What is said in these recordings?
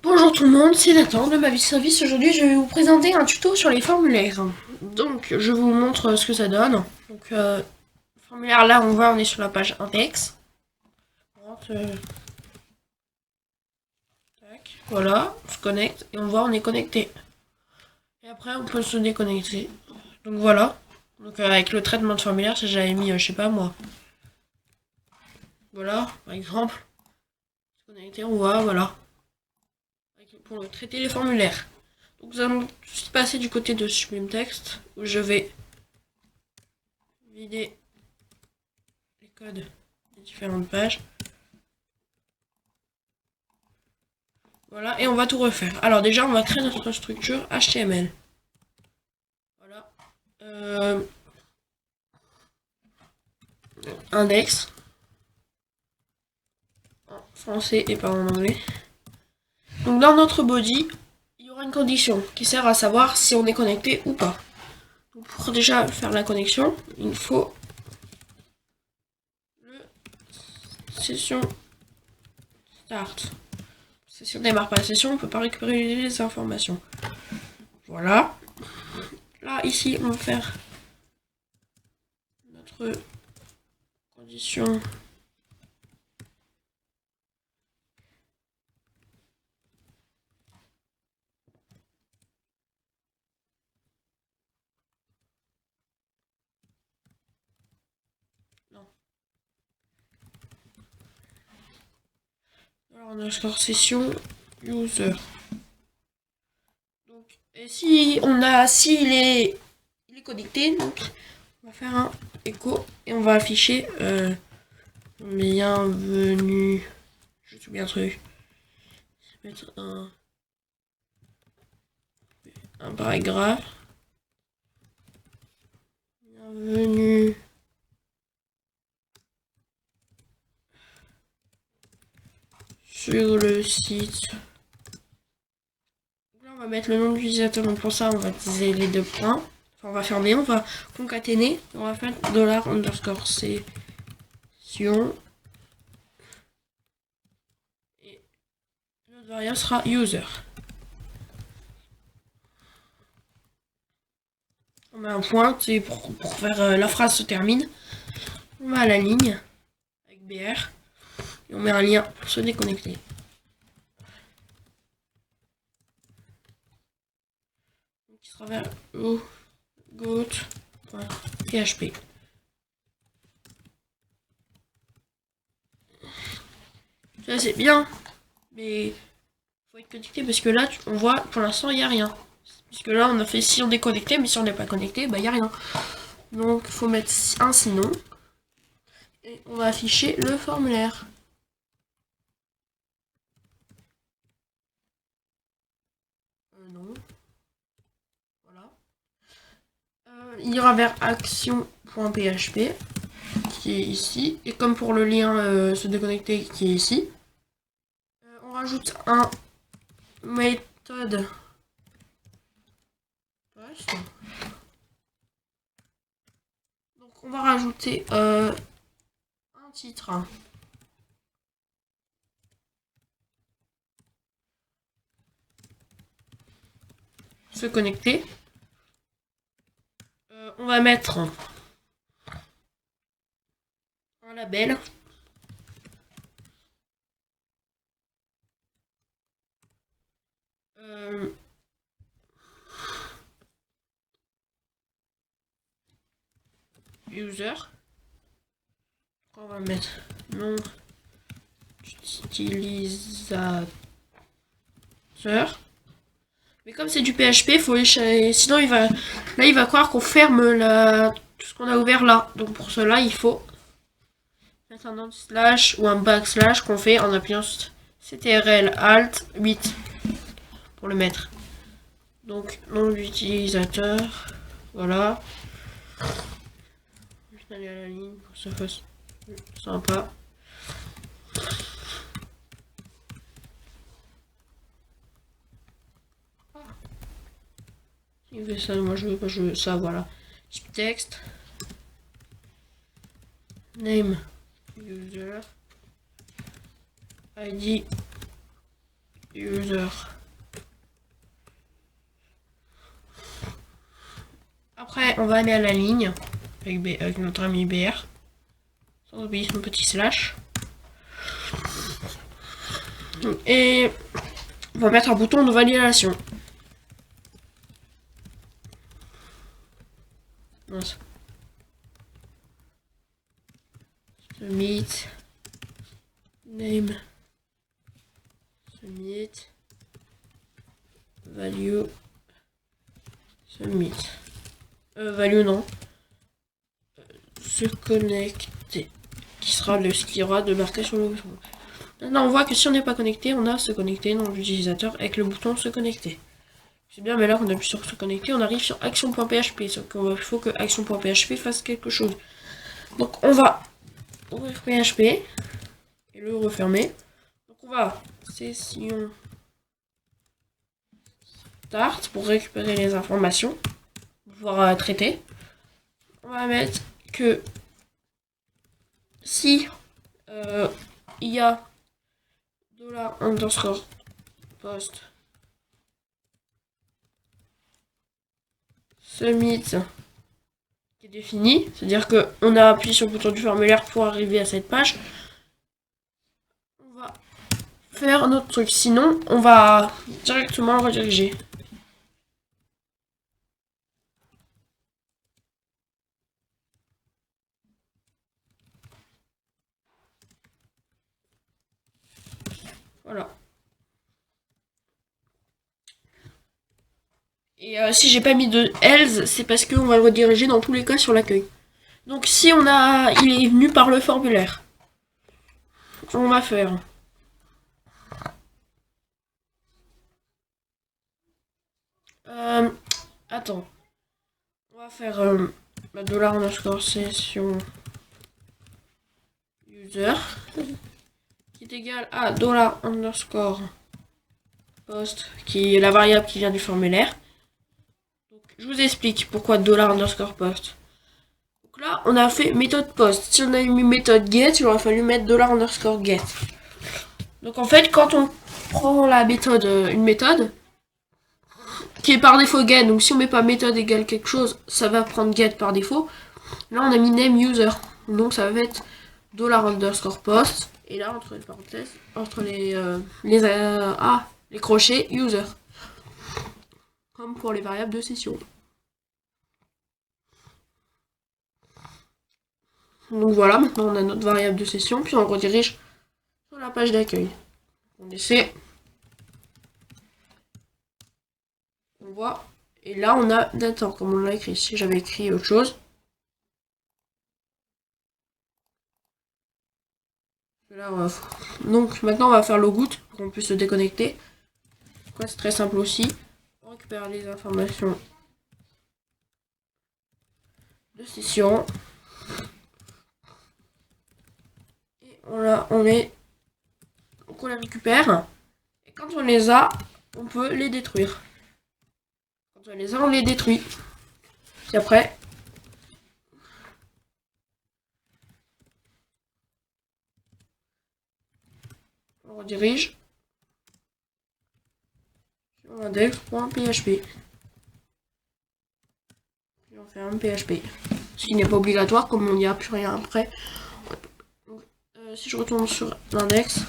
Bonjour tout le monde, c'est Nathan de ma vie de service. Aujourd'hui, je vais vous présenter un tuto sur les formulaires. Donc, je vous montre ce que ça donne. Donc, formulaire là, on voit, on est sur la page index. Voilà, on se connecte et on voit, on est connecté. Et après, on peut se déconnecter. Donc voilà. Donc, avec le traitement de formulaire, si j'avais mis, je sais pas moi. Voilà, par exemple. Se connecter, on voit, voilà. Pour traiter les formulaires. Donc, nous allons tout passer du côté de Sublime Text, où je vais vider les codes des différentes pages. Voilà, et on va tout refaire. Alors déjà, on va créer notre structure HTML. Voilà. Index. En français et pas en anglais. Donc dans notre body, il y aura une condition qui sert à savoir si on est connecté ou pas. Donc pour déjà faire la connexion, il faut le session start. Si on démarre pas la session, on ne peut pas récupérer les informations. Voilà. Là, ici, on va faire notre condition. Non. Alors, underscore session user. Donc, et si on a, s'il est, il est connecté, donc on va faire un écho et on va afficher bienvenue. Je suis bien truc. Mettre un paragraphe. Bienvenue sur le site. Là, on va mettre le nom de l'utilisateur. Donc pour ça, on va utiliser les deux points. Enfin, on va fermer, on va concaténer. On va faire $_ session. Et notre variable sera user. On met un point, c'est pour faire la phrase se termine. On va à la ligne avec BR et on met un lien pour se déconnecter. Donc il sera vers goat.php. Ça c'est bien, mais faut être connecté parce que là on voit pour l'instant il n'y a rien. Puisque là on a fait si on est connecté, mais si on n'est pas connecté, bah il n'y a rien. Donc il faut mettre un sinon. Et on va afficher le formulaire. Non. Voilà. Il ira vers action.php qui est ici. Et comme pour le lien se déconnecter qui est ici, on rajoute un méthode post. Donc on va rajouter un titre. Se connecter. On va mettre un label. User. On va mettre nom d'utilisateur. Mais comme c'est du PHP, faut sinon il va croire qu'on ferme tout ce qu'on a ouvert là. Donc pour cela, il faut mettre un slash ou un backslash qu'on fait en appuyant CTRL Alt 8 pour le mettre. Donc nom d'utilisateur, voilà. Je vais aller à la ligne pour que ça fasse sympa. Il fait ça, moi je veux ça, voilà. Type texte. Name user. ID user. Après, on va aller à la ligne avec notre ami BR. Sans oublier son petit slash. Et on va mettre un bouton de validation. Mince. Submit. Name. Submit. Value. Submit. Value non. Se connecter. Ce qui aura de marqué sur le bouton. Maintenant on voit que si on n'est pas connecté, on a se connecter dans l'utilisateur avec le bouton se connecter. C'est bien, mais là on appuie sur se connecter, on arrive sur action.php. Sauf qu'il faut que action.php fasse quelque chose. Donc on va ouvrir PHP et le refermer. Donc on va session start pour récupérer les informations, pour pouvoir traiter. On va mettre que si il y a $_ post submit qui est défini, c'est-à-dire que on a appuyé sur le bouton du formulaire pour arriver à cette page. On va faire notre truc, sinon on va directement le rediriger. Voilà. Et si j'ai pas mis de else, c'est parce qu'on va le rediriger dans tous les cas sur l'accueil. Donc si il est venu par le formulaire, on va faire attends, on va faire $_ user qui est égal à $_ post qui est la variable qui vient du formulaire. Donc je vous explique pourquoi $_ post. Donc là on a fait méthode post. Si on avait mis méthode get, il aurait fallu mettre $_ get. Donc en fait quand on prend la méthode, une méthode qui est par défaut get, donc si on met pas méthode égale quelque chose, ça va prendre get par défaut. Là on a mis name user, donc ça va être $_ post, et là entre les parenthèses, entre les crochets user, comme pour les variables de session. Donc voilà, maintenant on a notre variable de session, puis on redirige sur la page d'accueil. On essaie. On voit. Et là on a data comme on l'a écrit. Si j'avais écrit autre chose. Là, donc maintenant on va faire logout pour qu'on puisse se déconnecter. C'est très simple aussi. On récupère les informations de session. Et on les récupère. Et quand on les a, on peut les détruire. Quand on les a, on les détruit. Puis après, on redirige sur index.php. Puis on ferme PHP. Ce qui n'est pas obligatoire, comme on n'y a plus rien après. Si je retourne sur l'index,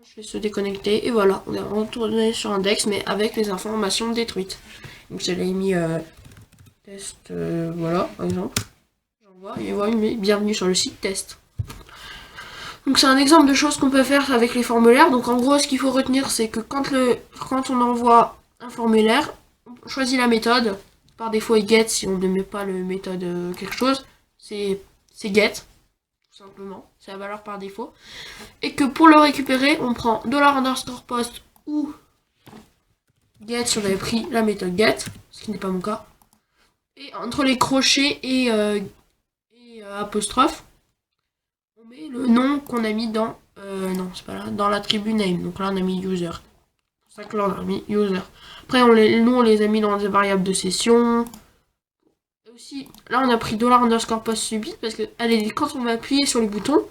je vais se déconnecter et voilà, on est retourné sur index mais avec les informations détruites. Donc je l'ai mis test, voilà par exemple. J'envoie et voilà, bienvenue sur le site test. Donc c'est un exemple de choses qu'on peut faire avec les formulaires. Donc en gros ce qu'il faut retenir c'est que quand on envoie un formulaire, on choisit la méthode. Par défaut est get si on ne met pas le méthode quelque chose. C'est get. Simplement, c'est la valeur par défaut. Et que pour le récupérer, on prend $_ post ou get si on avait pris la méthode get, ce qui n'est pas mon cas. Et entre les crochets et apostrophe, on met le nom qu'on a mis dans non, c'est pas là, dans l'attribut name. Donc là on a mis user. C'est pour ça que là on a mis user. Après on les a mis dans des variables de session. Aussi, là on a pris $_ post subit parce que allez, quand on va appuyer sur les boutons,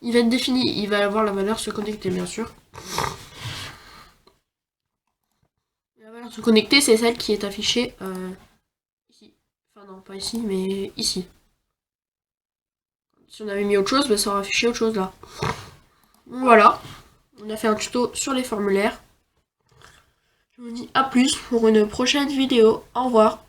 il va être défini, il va avoir la valeur se connecter bien sûr. Se connecter, c'est celle qui est affichée ici. Enfin non, pas ici, mais ici. Si on avait mis autre chose, bah, ça aurait affiché autre chose là. Voilà, on a fait un tuto sur les formulaires. Je vous dis à plus pour une prochaine vidéo. Au revoir.